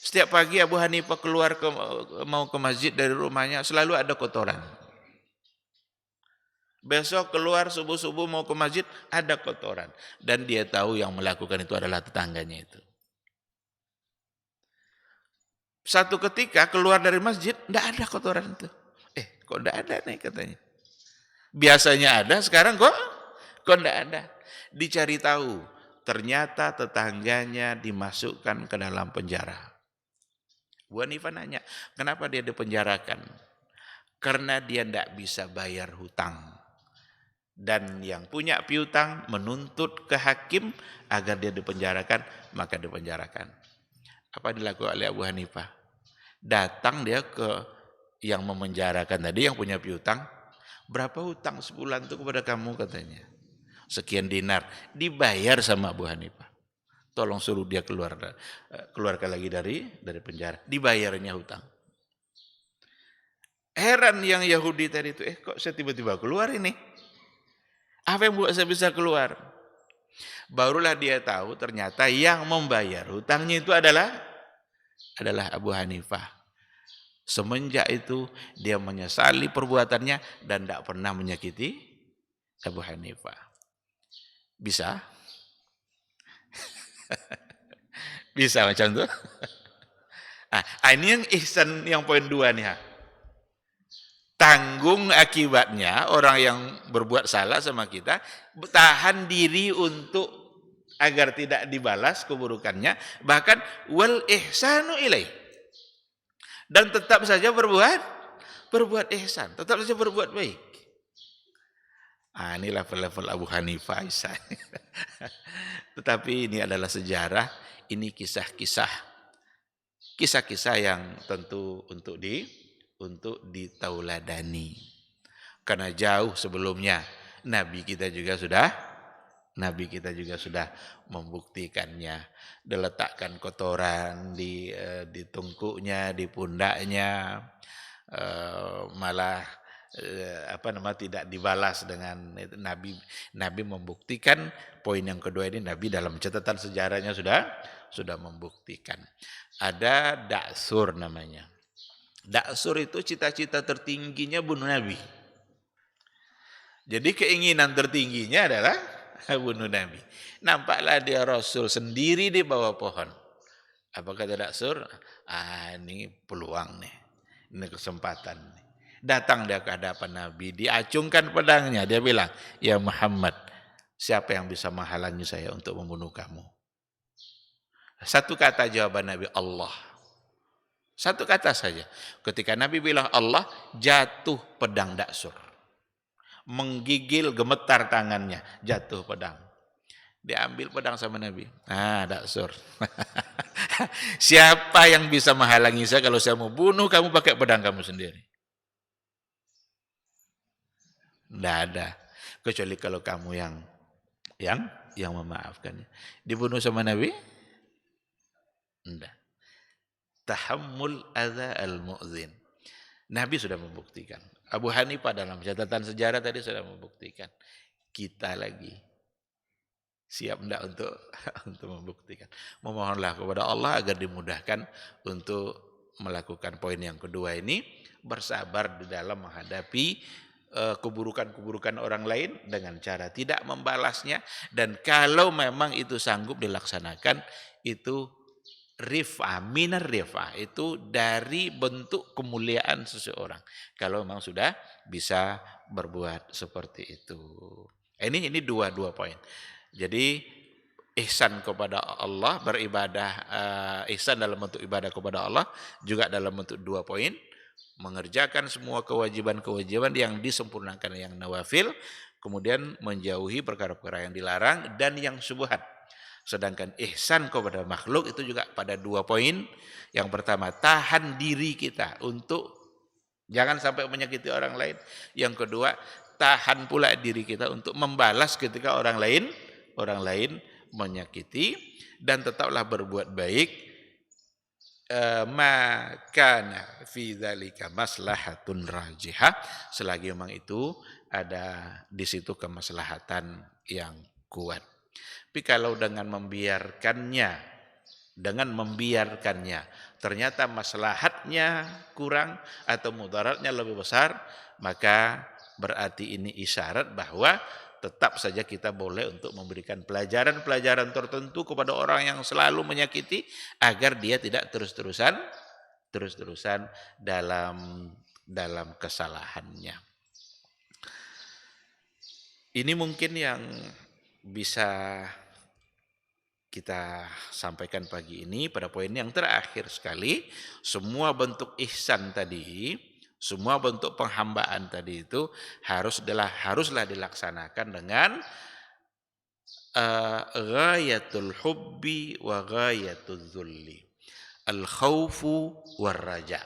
Setiap pagi Abu Hanifah keluar mau ke masjid dari rumahnya, selalu ada kotoran. Besok keluar subuh-subuh mau ke masjid, ada kotoran. Dan dia tahu yang melakukan itu adalah tetangganya itu. Satu ketika keluar dari masjid, tidak ada kotoran itu. Kok tidak ada nih katanya. Biasanya ada, sekarang kok tidak ada. Dicari tahu, ternyata tetangganya dimasukkan ke dalam penjara. Bu Hanifah nanya, kenapa dia dipenjarakan? Karena dia tidak bisa bayar hutang. Dan yang punya piutang menuntut ke hakim agar dia dipenjarakan, maka dipenjarakan. Apa dilakukan oleh Abu Hanifah? Datang dia ke yang memenjarakan tadi, yang punya piutang. Berapa hutang sebulan itu kepada kamu katanya? Sekian dinar. Dibayar sama Abu Hanifah. Tolong suruh dia keluarkan lagi dari penjara. Dibayarnya hutang. Heran yang Yahudi tadi itu, kok saya tiba-tiba keluar ini? Apa yang buat saya bisa keluar? Barulah dia tahu ternyata yang membayar hutangnya itu adalah Abu Hanifah. Semenjak itu dia menyesali perbuatannya dan tidak pernah menyakiti Abu Hanifah. Bisa? Bisa macam itu? Ini yang ihsan yang poin 2 nih. Tanggung akibatnya orang yang berbuat salah sama kita, tahan diri untuk agar tidak dibalas keburukannya, bahkan wal ihsanu ilaih. Dan tetap saja berbuat ihsan, tetap saja berbuat baik. Ini level-level Abu Hanifah. Tetapi ini adalah sejarah, ini kisah-kisah yang tentu untuk ditauladani. Karena jauh sebelumnya Nabi kita juga sudah membuktikannya. Diletakkan kotoran di tungkuknya, di pundaknya, malah tidak dibalas dengan itu. Nabi membuktikan. Poin yang kedua ini, Nabi dalam catatan sejarahnya sudah membuktikan. Ada Da'sur namanya. Da'sur itu cita-cita tertingginya bunuh Nabi. Jadi keinginan tertingginya adalah bunuh Nabi. Nampaklah dia Rasul sendiri di bawah pohon. Apa kata Da'sur? Ini peluang nih. Ini kesempatan nih. Datang dia ke hadapan Nabi, diacungkan pedangnya, dia bilang, "Ya Muhammad, siapa yang bisa menghalangi saya untuk membunuh kamu?" Satu kata jawaban Nabi, Allah. Satu kata saja. Ketika Nabi bilang Allah, jatuh pedang Da'sur. Menggigil, gemetar tangannya, jatuh pedang. Diambil pedang sama Nabi. Da'sur. Siapa yang bisa menghalangi saya kalau saya mau bunuh kamu pakai pedang kamu sendiri? Tidak ada. Kecuali kalau kamu yang memaafkannya. Dibunuh sama Nabi? Tidak. Tahammul adza al-mu'zin. Nabi sudah membuktikan. Abu Hanifah dalam catatan sejarah tadi sudah membuktikan. Kita lagi siap tidak untuk membuktikan. Memohonlah kepada Allah agar dimudahkan untuk melakukan poin yang kedua ini. Bersabar di dalam menghadapi keburukan-keburukan orang lain dengan cara tidak membalasnya. Dan kalau memang itu sanggup dilaksanakan, itu rif'ah, minar rif'ah, itu dari bentuk kemuliaan seseorang. Kalau memang sudah bisa berbuat seperti itu. Ini dua poin. Jadi ihsan kepada Allah, beribadah, ihsan dalam bentuk ibadah kepada Allah, juga dalam bentuk 2 poin. Mengerjakan semua kewajiban-kewajiban yang disempurnakan, yang nawafil. kemudian menjauhi perkara-perkara yang dilarang dan yang syubhat. Sedangkan ihsan kepada makhluk itu juga pada 2 poin. Yang pertama, tahan diri kita untuk jangan sampai menyakiti orang lain. Yang kedua, tahan pula diri kita untuk membalas ketika orang lain menyakiti, dan tetaplah berbuat baik makana fi dzalika maslahatun rajihah, selagi memang itu ada di situ kemaslahatan yang kuat. Tapi kalau dengan membiarkannya ternyata maslahatnya kurang atau mudaratnya lebih besar, maka berarti ini isyarat bahwa tetap saja kita boleh untuk memberikan pelajaran-pelajaran tertentu kepada orang yang selalu menyakiti agar dia tidak terus-terusan dalam kesalahannya. Ini mungkin yang bisa kita sampaikan pagi ini pada poin yang terakhir sekali. Semua bentuk ihsan tadi, semua bentuk penghambaan tadi itu haruslah dilaksanakan dengan ghayatul hubbi wa ghayatul dzulli. Al-khaufu war raja.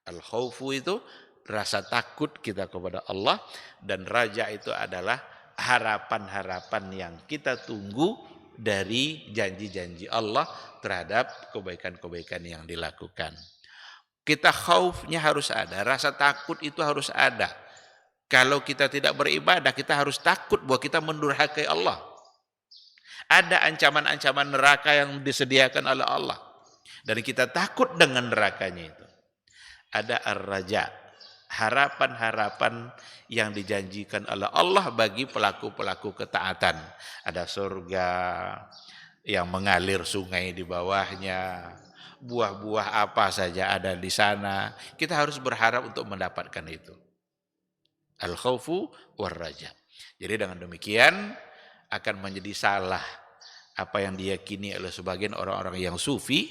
Al-khaufu itu rasa takut kita kepada Allah, dan raja itu adalah harapan-harapan yang kita tunggu dari janji-janji Allah terhadap kebaikan-kebaikan yang dilakukan. Kita khaufnya harus ada, rasa takut itu harus ada. Kalau kita tidak beribadah, kita harus takut bahwa kita mendurhakai Allah. Ada ancaman-ancaman neraka yang disediakan oleh Allah, dan kita takut dengan nerakanya itu. Ada ar-raja, harapan-harapan yang dijanjikan oleh Allah bagi pelaku-pelaku ketaatan. Ada surga yang mengalir sungai di bawahnya, buah-buah apa saja ada di sana. Kita harus berharap untuk mendapatkan itu. Al-khaufu war raja. Jadi dengan demikian akan menjadi salah apa yang diyakini oleh sebagian orang-orang yang sufi,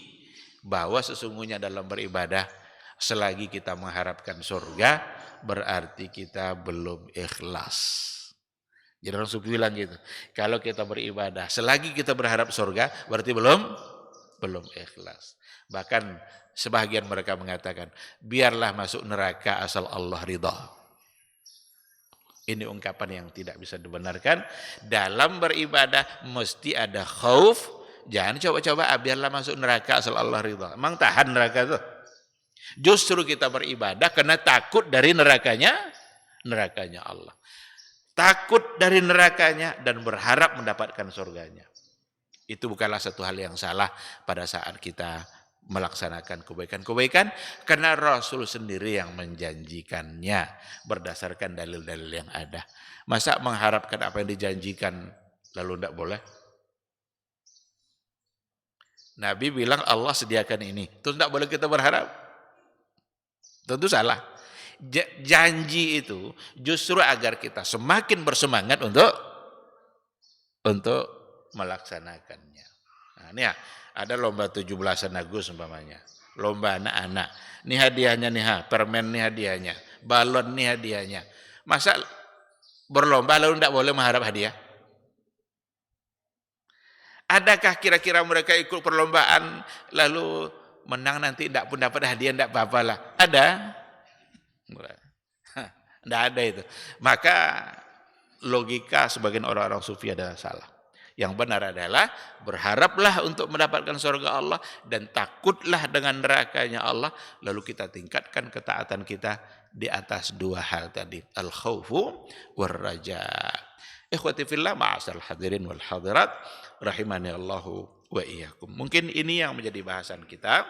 bahwa sesungguhnya dalam beribadah selagi kita mengharapkan surga berarti kita belum ikhlas. Jadi orang sufi bilang gitu, kalau kita beribadah selagi kita berharap surga berarti belum ikhlas. Bahkan sebagian mereka mengatakan, biarlah masuk neraka asal Allah ridha. Ini ungkapan yang tidak bisa dibenarkan. Dalam beribadah mesti ada khauf. Jangan coba-coba biarlah masuk neraka asal Allah ridha. Emang tahan neraka itu? Justru kita beribadah karena takut dari nerakanya Allah. Takut dari nerakanya dan berharap mendapatkan surganya. Itu bukanlah satu hal yang salah pada saat kita melaksanakan kebaikan-kebaikan, karena Rasul sendiri yang menjanjikannya berdasarkan dalil-dalil yang ada. Masa mengharapkan apa yang dijanjikan lalu tidak boleh? Nabi bilang Allah sediakan ini, terus tidak boleh kita berharap? Tentu salah. Janji itu justru agar kita semakin bersemangat untuk melaksanakannya. Nah, ini ya, ada lomba 17-an Agustus umpamanya. Lomba anak-anak. Ini hadiahnya nih, permen nih hadiahnya, balon nih hadiahnya. Masa berlomba lalu tidak boleh mengharap hadiah? Adakah kira-kira mereka ikut perlombaan lalu menang nanti tidak pun dapat hadiah, tidak apa-apa lah? Ada? Tidak ada itu. Maka logika sebagian orang-orang sufi adalah salah. Yang benar adalah berharaplah untuk mendapatkan surga Allah dan takutlah dengan nerakanya Allah. Lalu kita tingkatkan ketaatan kita di atas dua hal tadi. Al-khawfu war raja. Ikhwati fillah, ma'asal hadirin wal hadirat, rahimani Allahu wa iyyakum. Mungkin ini yang menjadi bahasan kita.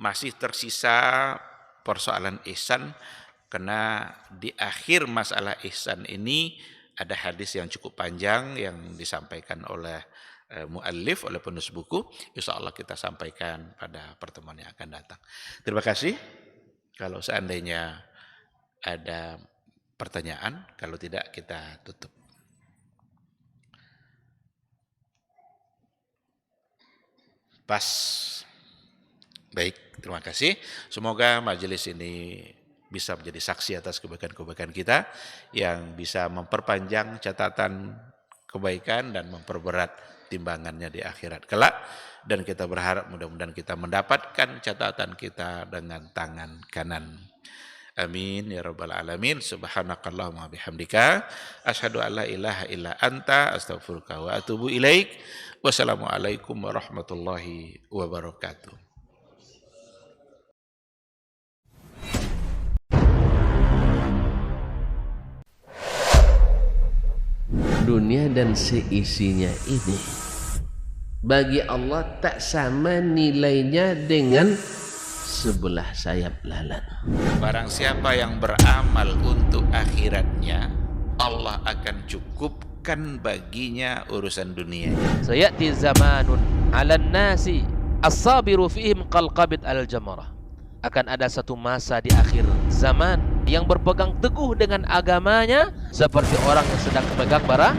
Masih tersisa persoalan ihsan, karena di akhir masalah ihsan ini ada hadis yang cukup panjang yang disampaikan oleh muallif, oleh penulis buku. Insyaallah kita sampaikan pada pertemuan yang akan datang. Terima kasih. Kalau seandainya ada pertanyaan, kalau tidak kita tutup. Pas. Baik, terima kasih. Semoga majelis ini bisa menjadi saksi atas kebaikan-kebaikan kita, yang bisa memperpanjang catatan kebaikan dan memperberat timbangannya di akhirat kelak. Dan kita berharap mudah-mudahan kita mendapatkan catatan kita dengan tangan kanan. Amin ya rabbal alamin. Subhanakallahumma bihamdika asyhadu an la ilaha illa anta astaghfiruka wa atubu ilaik. Wassalamualaikum warahmatullahi wabarakatuh. Dunia dan seisinya ini bagi Allah tak sama nilainya dengan sebelah sayap lalat. Barang siapa yang beramal untuk akhiratnya, Allah akan cukupkan baginya urusan dunia. Sayati zamanun 'alan nasi as-sabiru fihim qalqabit al-jamarah. Akan ada satu masa di akhir zaman yang berpegang teguh dengan agamanya seperti orang yang sedang memegang bara